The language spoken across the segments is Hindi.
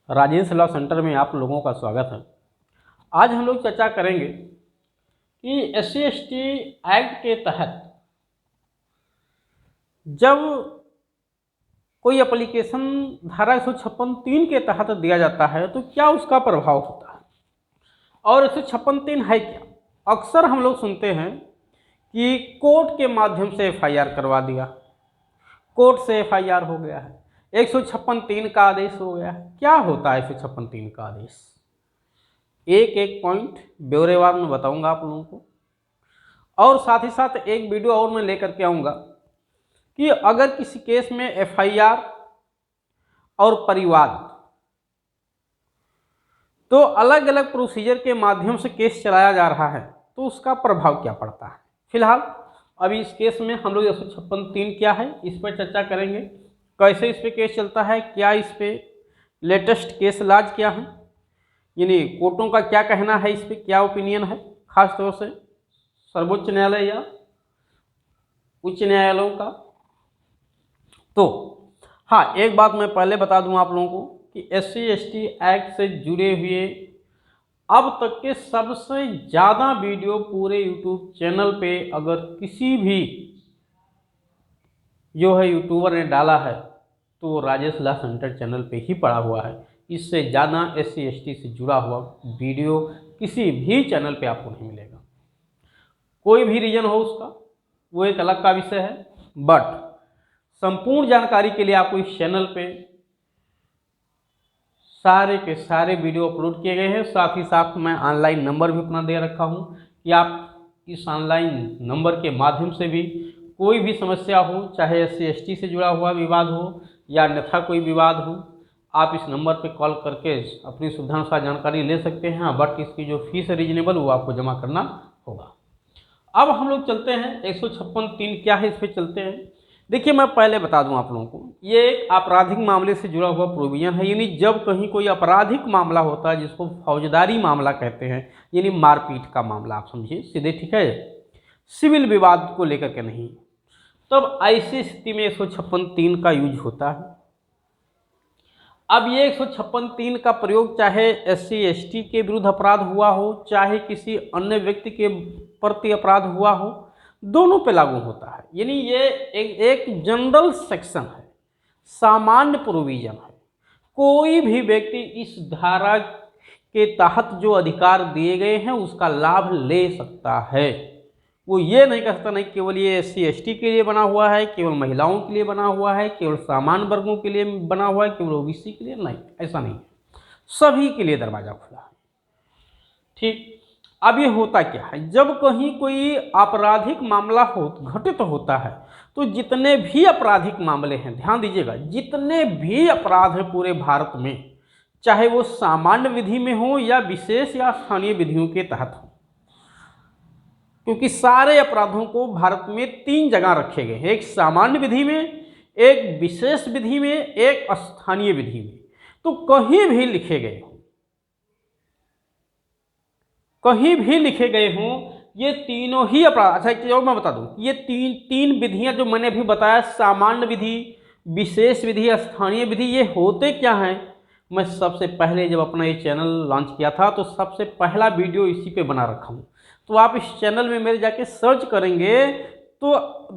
राजेश लॉ सेंटर में आप लोगों का स्वागत है। आज हम लोग चर्चा करेंगे कि SC/ST एक्ट के तहत जब कोई एप्लीकेशन धारा 156(3) के तहत दिया जाता है तो क्या उसका प्रभाव होता है और 156(3) है क्या। अक्सर हम लोग सुनते हैं कि कोर्ट के माध्यम से FIR करवा दिया, कोर्ट से FIR हो गया है, 156(3) का आदेश हो गया है। क्या होता है 156(3) का आदेश, एक एक पॉइंट ब्यौरेवार में बताऊंगा आप लोगों को, और साथ ही साथ एक वीडियो और मैं लेकर के आऊँगा कि अगर किसी केस में FIR और परिवाद तो अलग अलग प्रोसीजर के माध्यम से केस चलाया जा रहा है तो उसका प्रभाव क्या पड़ता है। फिलहाल अभी इस केस में हम लोग 156(3) क्या है इस पर चर्चा करेंगे, कैसे इस पे केस चलता है, क्या इस पे लेटेस्ट केस लाज क्या है, यानी कोर्टों का क्या कहना है, इस पे क्या ओपिनियन है, खास तौर से सर्वोच्च न्यायालय या उच्च न्यायालयों का। तो हाँ, एक बात मैं पहले बता दूं आप लोगों को कि SC/ST एक्ट से जुड़े हुए अब तक के सबसे ज़्यादा वीडियो पूरे यूट्यूब चैनल पे अगर किसी भी जो है यूट्यूबर ने डाला है तो वो राजेश लॉ सेंटर चैनल पे ही पड़ा हुआ है। इससे ज़्यादा SC/ST से जुड़ा हुआ वीडियो किसी भी चैनल पे आपको नहीं मिलेगा। कोई भी रीजन हो उसका, वो एक अलग का विषय है, बट संपूर्ण जानकारी के लिए आपको इस चैनल पे सारे के सारे वीडियो अपलोड किए गए हैं। साथ ही साथ मैं ऑनलाइन नंबर भी अपना दे रखा हूं कि आप इस ऑनलाइन नंबर के माध्यम से भी कोई भी समस्या हो, चाहे SC/ST से जुड़ा हुआ विवाद हो या अन्यथा कोई विवाद हो, आप इस नंबर पे कॉल करके अपनी सुविधानुसार जानकारी ले सकते हैं। बट इसकी जो फीस है रीजनेबल, वो आपको जमा करना होगा। अब हम लोग चलते हैं 156(3) क्या है इस पर चलते हैं। देखिए, मैं पहले बता दूं आप लोगों को, ये एक आपराधिक मामले से जुड़ा हुआ प्रोविजन है। यानी जब कहीं कोई आपराधिक मामला होता है जिसको फौजदारी मामला कहते हैं, यानी मारपीट का मामला आप समझिए सीधे, ठीक है, सिविल विवाद को लेकर के नहीं, तब ऐसी स्थिति में 156(3) का यूज होता है। अब ये 156(3) का प्रयोग चाहे SC/ST के विरुद्ध अपराध हुआ हो, चाहे किसी अन्य व्यक्ति के प्रति अपराध हुआ हो, दोनों पे लागू होता है। यानी ये एक जनरल सेक्शन है, सामान्य प्रोविजन है। कोई भी व्यक्ति इस धारा के तहत जो अधिकार दिए गए हैं उसका लाभ ले सकता है। वो ये नहीं कह सकता नहीं केवल ये SC/ST के लिए बना हुआ है, केवल महिलाओं के लिए बना हुआ है, केवल सामान्य वर्गों के लिए बना हुआ है, केवल OBC के लिए, नहीं, ऐसा नहीं है, सभी के लिए दरवाजा खुला है। ठीक, अब ये होता क्या है, जब कहीं कोई आपराधिक मामला घटित होता है तो जितने भी आपराधिक मामले हैं, ध्यान दीजिएगा, जितने भी अपराध हैं पूरे भारत में, चाहे वो सामान्य विधि में हो या विशेष या स्थानीय विधियों के तहत हो, क्योंकि सारे अपराधों को भारत में 3 जगह रखे गए हैं, एक सामान्य विधि में, एक विशेष विधि में, एक स्थानीय विधि में। तो कहीं भी लिखे गए हों, कहीं भी लिखे गए हों ये तीनों ही अपराध। अच्छा, एक चीज और मैं बता दूं, ये तीन विधियां जो मैंने अभी बताया, सामान्य विधि, विशेष विधि, स्थानीय विधि, ये होते क्या हैं। मैं सबसे पहले जब अपना ये चैनल लॉन्च किया था तो सबसे पहला वीडियो इसी पे बना रखा हूँ, तो आप इस चैनल में मेरे जाके सर्च करेंगे तो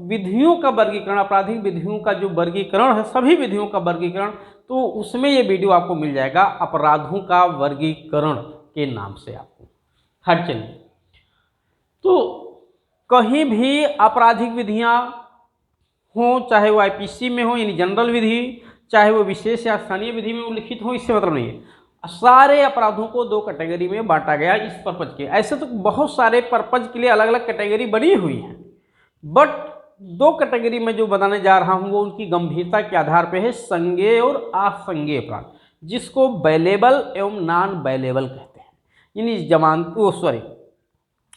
विधियों का वर्गीकरण, आपराधिक विधियों का जो वर्गीकरण है, सभी विधियों का वर्गीकरण, तो उसमें ये वीडियो आपको मिल जाएगा, अपराधों का वर्गीकरण के नाम से आपको। हर चलिए, तो कहीं भी आपराधिक विधियां हों, चाहे वो IPC में हो यानी जनरल विधि, चाहे वो विशेष या स्थानीय विधि में उल्लिखित हो, इससे मतलब नहीं है। सारे अपराधों को 2 कैटेगरी में बांटा गया इस पर्पज के। ऐसे तो बहुत सारे पर्पज के लिए अलग अलग कैटेगरी बनी हुई है, बट 2 कैटेगरी में जो बताने जा रहा हूं वो उनकी गंभीरता के आधार पर है, संज्ञेय और असंज्ञेय अपराध, जिसको बेलेबल एवं नॉन बेलेबल कहते हैं। यानी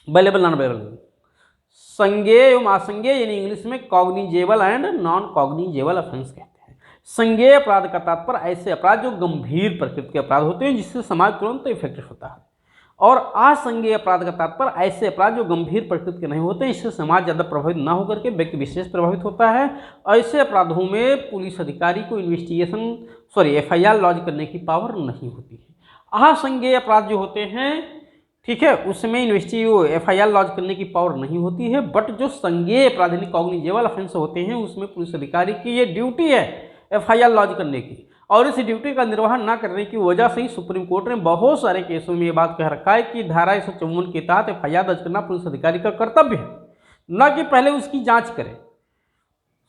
बेलेबल नॉन बेलेबल, संज्ञेय एवं असंज्ञेय, यानी इंग्लिश में cognizable and non cognizable offence कहते हैं। संज्ञेय अपराध का तात्पर्य ऐसे अपराध जो गंभीर प्रकृति के अपराध होते हैं जिससे समाज तुरंत इफेक्टेड होता है, और असंज्ञेय अपराध का तात्पर्य ऐसे अपराध जो गंभीर प्रकृति के नहीं होते, इससे समाज ज़्यादा प्रभावित ना होकर के व्यक्ति विशेष प्रभावित होता है। ऐसे अपराधों में पुलिस अधिकारी को FIR लॉन्च करने की पावर नहीं होती है। असंज्ञेय अपराध जो होते हैं, ठीक है, उसमें FIR लॉन्च करने की पावर नहीं होती है। बट जो संज्ञेय अपराध यानी कॉग्निजेबल ऑफेंस होते हैं, उसमें पुलिस अधिकारी की ये ड्यूटी है FIR लॉन्च करने की, और इस ड्यूटी का निर्वहन न करने की वजह से ही सुप्रीम कोर्ट ने बहुत सारे केसों में ये बात कह रखा है कि धारा 154 के तहत FIR दर्ज करना पुलिस अधिकारी का कर्तव्य है, न कि पहले उसकी जांच करे।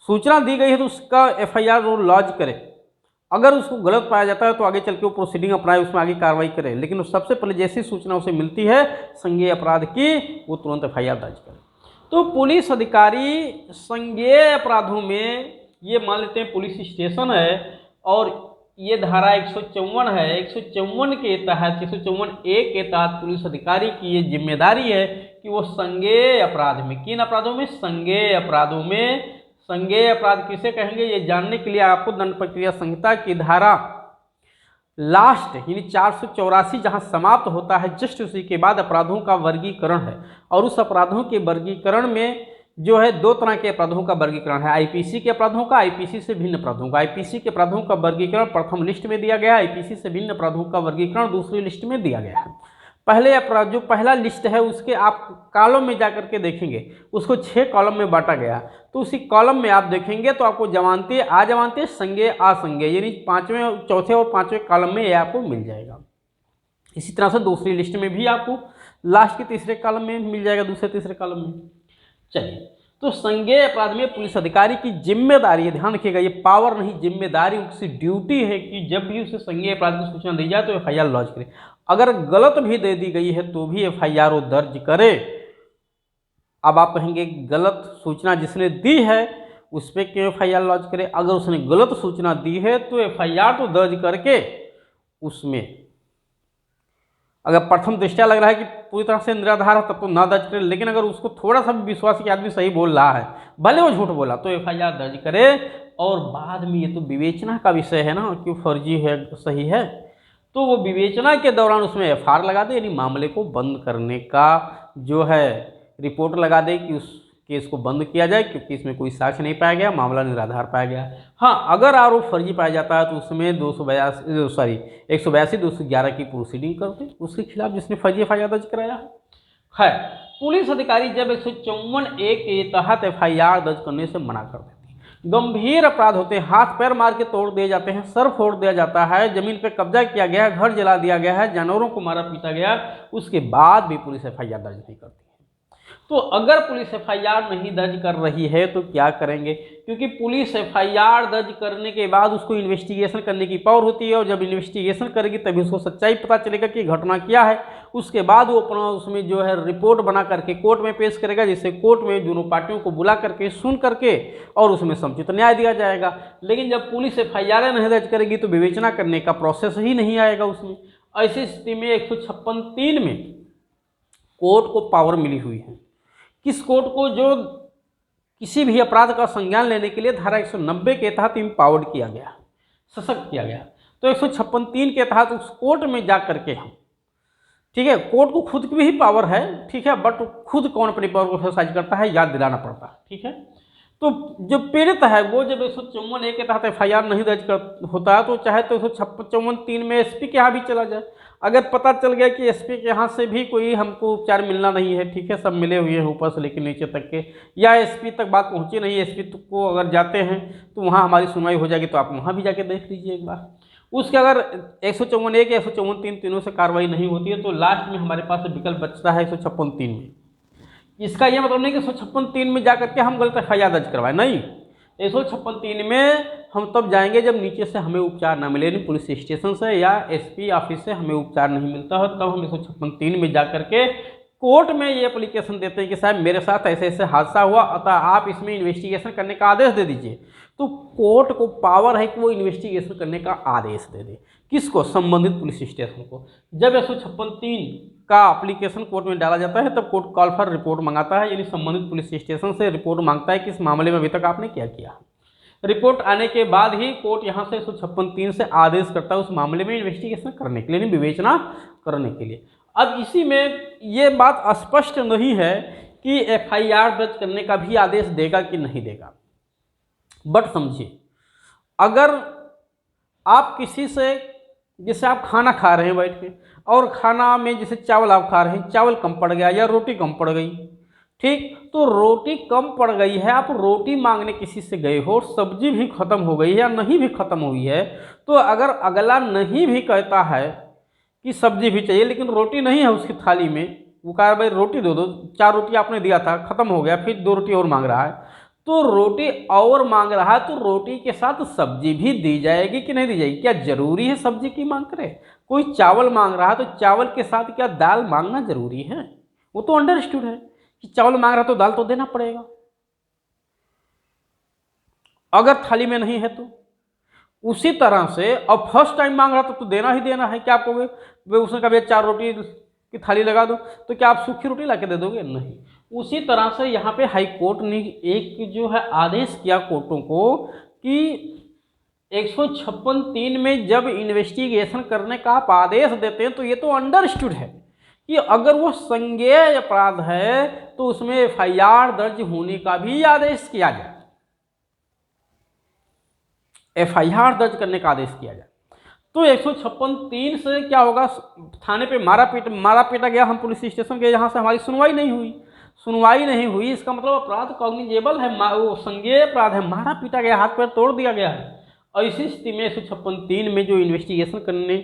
सूचना दी गई है तो उसका FIR वो लॉन्च करे, अगर उसको गलत पाया जाता है तो आगे चल के वो प्रोसीडिंग अपनाए, उसमें आगे कार्रवाई करे। लेकिन सबसे पहले जैसी सूचना उसे मिलती है संज्ञेय अपराध की, वो तुरंत FIR दर्ज करे। तो पुलिस अधिकारी संज्ञेय अपराधों में, ये मान लेते हैं पुलिस स्टेशन है और ये धारा 154 है, 154 के तहत 154A के तहत पुलिस अधिकारी की ये जिम्मेदारी है कि वो संज्ञेय अपराध में, किन अपराधों में, संज्ञेय अपराधों में, संज्ञेय अपराध किसे कहेंगे ये जानने के लिए आपको दंड प्रक्रिया संहिता की धारा लास्ट यानी 484 जहां समाप्त होता है, जस्ट उसी के बाद अपराधों का वर्गीकरण है। और उस अपराधों के वर्गीकरण में जो है 2 तरह के अपराधों का वर्गीकरण है, IPC के अपराधों का, IPC से भिन्न अपराधों का। IPC के अपराधों का वर्गीकरण प्रथम लिस्ट में दिया गया है, IPC से भिन्न अपराधों का वर्गीकरण दूसरी लिस्ट में दिया गया है। पहले अपराध जो पहला लिस्ट है उसके आप कॉलम में जाकर के देखेंगे, उसको 6 कॉलम में बांटा गया। तो उसी कॉलम में आप देखेंगे तो आपको जमानती, अजमानती, संज्ञेय, असंज्ञेय यानी 5वें, चौथे और 5वें कॉलम में ये आपको मिल जाएगा। इसी तरह से दूसरी लिस्ट में भी आपको लास्ट के तीसरे कॉलम में मिल जाएगा, दूसरे तीसरे कॉलम में। चलिए, तो संज्ञेय अपराध में पुलिस अधिकारी की जिम्मेदारी है, ध्यान रखिएगा, ये पावर नहीं जिम्मेदारी, उसकी ड्यूटी है कि जब भी उसे संज्ञेय अपराध की सूचना दी जाए तो FIR लॉन्च करे। अगर गलत भी दे दी गई है तो भी FIR वो दर्ज करे। अब आप कहेंगे गलत सूचना जिसने दी है उस पर क्यों FIR लॉन्च करे? अगर उसने गलत सूचना दी है तो FIR तो दर्ज करके उसमें, अगर प्रथम दृष्टया लग रहा है कि पूरी तरह से निराधार है तब तो ना दर्ज करे, लेकिन अगर उसको थोड़ा सा भी विश्वास कि आदमी सही बोल रहा है, भले वो झूठ बोला, तो FIR दर्ज करे। और बाद में ये तो विवेचना का विषय है ना कि फर्जी है सही है, तो वो विवेचना के दौरान उसमें FIR लगा दे, यानी मामले को बंद करने का जो है रिपोर्ट लगा दे कि उस केस को बंद किया जाए क्योंकि इसमें कोई साक्ष्य नहीं पाया गया, मामला निराधार पाया गया। हाँ, अगर आरोप फर्जी पाया जाता है तो उसमें 182 211 की प्रोसीडिंग करते उसके खिलाफ जिसने फर्जी FIR दर्ज कराया है। पुलिस अधिकारी जब 154A के तहत FIR दर्ज करने से मना कर देते हैं। गंभीर अपराध होते हैं, हाथ पैर मार के तोड़ दिए जाते हैं, सर फोड़ दिया जाता है, जमीन पर कब्जा किया गया है, घर जला दिया गया है, जानवरों को मारा पीटा गया, उसके बाद भी पुलिस FIR दर्ज नहीं करती। तो अगर पुलिस FIR नहीं दर्ज कर रही है तो क्या करेंगे? क्योंकि पुलिस FIR दर्ज करने के बाद उसको इन्वेस्टिगेशन करने की पावर होती है, और जब इन्वेस्टिगेशन करेगी तभी उसको सच्चाई पता चलेगा कि घटना क्या है। उसके बाद वो अपना उसमें जो है रिपोर्ट बना करके कोर्ट में पेश करेगा, जिससे कोर्ट में दोनों पार्टियों को बुला करके सुन करके और उसमें समुचित न्याय दिया जाएगा। लेकिन जब पुलिस FIR नहीं दर्ज करेगी तो विवेचना करने का प्रोसेस ही नहीं आएगा उसमें। ऐसी स्थिति में 156(3) में कोर्ट को पावर मिली हुई है। किस कोर्ट को? जो किसी भी अपराध का संज्ञान लेने के लिए धारा 190 के तहत इम्पावर्ड किया गया, सशक्त किया गया। तो 156(3) के तहत उस कोर्ट में जा करके हम, ठीक है, कोर्ट को खुद की भी पावर है, ठीक है, बट खुद कौन अपनी पावर को एक्सरसाइज करता है, याद दिलाना पड़ता है, ठीक है। तो जो पीड़ित है वो जब 154A के तहत FIR नहीं दर्ज होता है तो चाहे तो 156(3) में SP के यहाँ भी चला जाए। अगर पता चल गया कि SP के यहाँ से भी कोई हमको उपचार मिलना नहीं है, ठीक है, सब मिले हुए हैं ऊपर से लेकर नीचे तक के, या SP तक बात पहुँची नहीं, SP को अगर जाते हैं तो वहाँ हमारी सुनवाई हो जाएगी, तो आप वहाँ भी जाके देख लीजिए एक बार। उसके अगर 154A या 154(3) तीनों से कार्रवाई नहीं होती है तो लास्ट में हमारे पास विकल्प बचता है 156(3) में। इसका यह मतलब नहीं कि 156(3) में जाकर के हम गलत FIR दर्ज करवाएं, नहीं। 156(3) में हम तब जाएंगे जब नीचे से हमें उपचार ना मिले, नहीं पुलिस स्टेशन से या SP ऑफिस से हमें उपचार नहीं मिलता है, तब हम 156(3) में जाकर के कोर्ट में ये एप्लीकेशन देते हैं कि साहब मेरे साथ ऐसे ऐसे हादसा हुआ, अतः आप इसमें इन्वेस्टिगेशन करने का आदेश दे दीजिए। तो कोर्ट को पावर है कि वो इन्वेस्टिगेशन करने का आदेश दे दे। किसको? संबंधित पुलिस स्टेशन को। जब 156(3) का एप्लीकेशन कोर्ट में डाला जाता है तब कोर्ट कॉल फॉर रिपोर्ट मंगाता है, यानी संबंधित पुलिस स्टेशन से रिपोर्ट मांगता है कि इस मामले में अभी तक आपने क्या किया। रिपोर्ट आने के बाद ही कोर्ट यहाँ से 156(3) से आदेश करता है उस मामले में इन्वेस्टिगेशन करने के लिए, विवेचना करने के लिए। अब इसी में ये बात स्पष्ट नहीं है कि एफआईआर दर्ज करने का भी आदेश देगा कि नहीं देगा। बट समझिए, अगर आप किसी से, जैसे आप खाना खा रहे हैं बैठ के, और खाना में जैसे चावल आप खा रहे हैं, चावल कम पड़ गया या रोटी कम पड़ गई, ठीक, तो रोटी कम पड़ गई है, आप रोटी मांगने किसी से गए हो और सब्जी भी खत्म हो गई है या नहीं भी खत्म हुई है, तो अगर अगला नहीं भी कहता है कि सब्जी भी चाहिए लेकिन रोटी नहीं है उसकी थाली में, वो कहा भाई रोटी दो दो, 4 रोटी आपने दिया था खत्म हो गया, फिर 2 रोटी और मांग रहा है, तो रोटी और मांग रहा है तो रोटी के साथ सब्जी भी दी जाएगी कि नहीं दी जाएगी? क्या जरूरी है सब्जी की मांग करे? कोई चावल मांग रहा है तो चावल के साथ क्या दाल मांगना जरूरी है? वो तो अंडरस्टूड है कि चावल मांग रहा तो दाल तो देना पड़ेगा। अगर थाली में नहीं है तो उसी तरह से अब फर्स्ट टाइम मांग रहा तो देना ही देना है। क्या आप कहोगे वे उसने कहा 4 रोटी की थाली लगा दो, तो क्या आप सूखी रोटी ला के दे दोगे? नहीं। उसी तरह से यहाँ पे हाई कोर्ट ने एक जो है आदेश किया कोर्टों को कि 156(3) में जब इन्वेस्टिगेशन करने का आप आदेश देते हैं तो ये तो अंडरस्टूड है कि अगर वो संज्ञेय अपराध है तो उसमें एफआईआर दर्ज होने का भी आदेश किया जाए, एफआईआर दर्ज करने का आदेश किया जाए। तो 156(3) से क्या होगा? थाने पे मारा पीटा गया, हम पुलिस स्टेशन गए, यहाँ से हमारी सुनवाई नहीं हुई, इसका मतलब अपराध कॉग्निजेबल है, वो संज्ञेय अपराध है, मारा पीटा गया, हाथ पैर तोड़ दिया गया है। और इसी स्थिति में 156(3) में जो इन्वेस्टिगेशन करने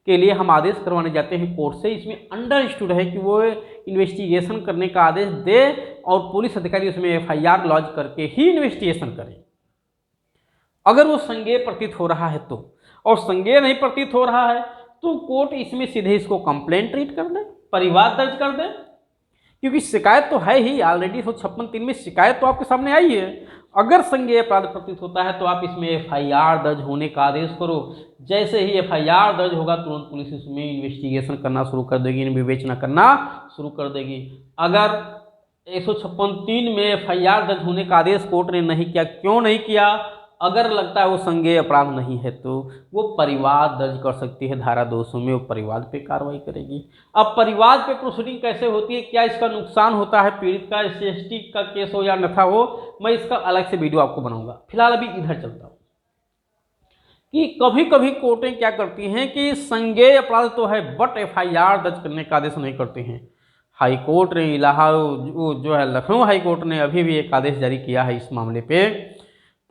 के लिए हम आदेश करवाने जाते हैं कोर्ट से, इसमें अंडरस्टूड है कि वो इन्वेस्टिगेशन करने का आदेश दे और पुलिस अधिकारी उसमें एफआईआर लॉन्च करके ही इन्वेस्टिगेशन करें। अगर वो संज्ञेय प्रतीत हो रहा है तो, और संज्ञेय नहीं प्रतीत हो रहा है तो कोर्ट इसमें सीधे इसको कंप्लेंट ट्रीट कर दे, परिवाद दर्ज कर दे, क्योंकि शिकायत तो है ही ऑलरेडी। 156(3) में शिकायत तो आपके सामने आई है। अगर संज्ञेय अपराध प्रतीत होता है तो आप इसमें एफआईआर दर्ज होने का आदेश करो। जैसे ही एफआईआर दर्ज होगा तुरंत पुलिस इसमें इन्वेस्टिगेशन करना शुरू कर देगी, विवेचना करना शुरू कर देगी। अगर 156(3) में एफआईआर दर्ज होने का आदेश कोर्ट ने नहीं किया, क्यों नहीं किया? अगर लगता है वो संज्ञेय अपराध नहीं है तो वो परिवाद दर्ज कर सकती है, धारा 200 में वो परिवाद पे कार्रवाई करेगी। अब परिवाद पे प्रोसीडिंग कैसे होती है, क्या इसका नुकसान होता है पीड़ित का, SC/ST का केस हो या अन्यथा हो, मैं इसका अलग से वीडियो आपको बनाऊंगा। फिलहाल अभी इधर चलता हूँ कि कभी कभी कोर्टें क्या करती हैं कि संज्ञेय अपराध तो है बट एफआईआर दर्ज करने का आदेश नहीं करते हैं। हाई कोर्ट ने इलाहाबाद जो है लखनऊ हाई कोर्ट ने अभी भी एक आदेश जारी किया है इस मामले पे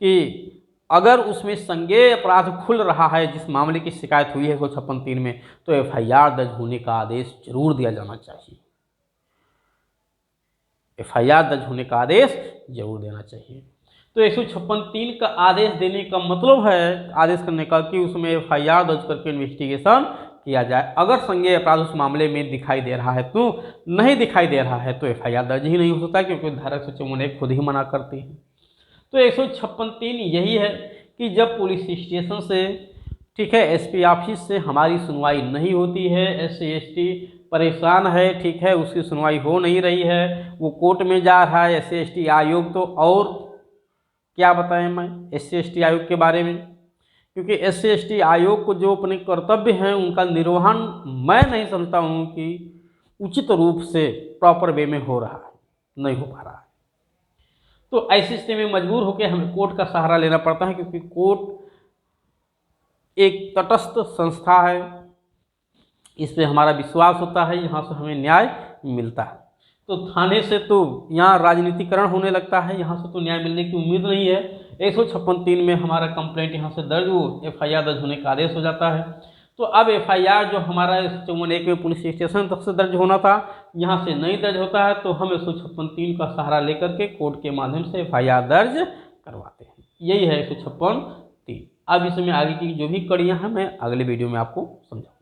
कि अगर उसमें संज्ञेय अपराध खुल रहा है, जिस मामले की शिकायत हुई है 156(3) में, तो एफआईआर दर्ज होने का आदेश जरूर दिया जाना चाहिए। एफआईआर दर्ज होने का आदेश जरूर देना चाहिए। तो 156(3) का आदेश देने का मतलब है, आदेश करने का, कि उसमें एफआईआर दर्ज करके इन्वेस्टिगेशन किया जाए। अगर संज्ञेय अपराध उस मामले में दिखाई दे रहा है तो, नहीं दिखाई दे रहा है तो एफआईआर दर्ज ही नहीं हो सकता, क्योंकि धारा 154 खुद ही मना करती है। तो 156(3) यही है कि जब पुलिस स्टेशन से, ठीक है, एसपी ऑफिस से हमारी सुनवाई नहीं होती है, SC/ST परेशान है, ठीक है, उसकी सुनवाई हो नहीं रही है, वो कोर्ट में जा रहा है, SC/ST आयोग तो और क्या बताएं मैं SC/ST आयोग के बारे में, क्योंकि SC/ST आयोग को जो अपने कर्तव्य हैं उनका निर्वहन मैं नहीं समझता हूँ कि उचित रूप से प्रॉपर वे में हो रहा है, नहीं हो पा रहा है। तो ऐसी स्थिति में मजबूर होकर हमें कोर्ट का सहारा लेना पड़ता है, क्योंकि कोर्ट एक तटस्थ संस्था है, इस पर हमारा विश्वास होता है, यहाँ से हमें न्याय मिलता है। तो थाने से तो यहाँ राजनीतिकरण होने लगता है, यहाँ से तो न्याय मिलने की उम्मीद नहीं है। 156(3) में हमारा कंप्लेंट यहाँ से दर्ज हो, एफआईआर दर्ज होने का आदेश हो जाता है। तो अब एफआईआर जो हमारा 154(1) में पुलिस स्टेशन तक से दर्ज होना था, यहाँ से नहीं दर्ज होता है, तो हम 156(3) का सहारा लेकर के कोर्ट के माध्यम से एफआईआर दर्ज करवाते हैं। यही है 156(3). अब इसमें आगे की जो भी कड़ियाँ हैं मैं अगले वीडियो में आपको समझाऊँगा।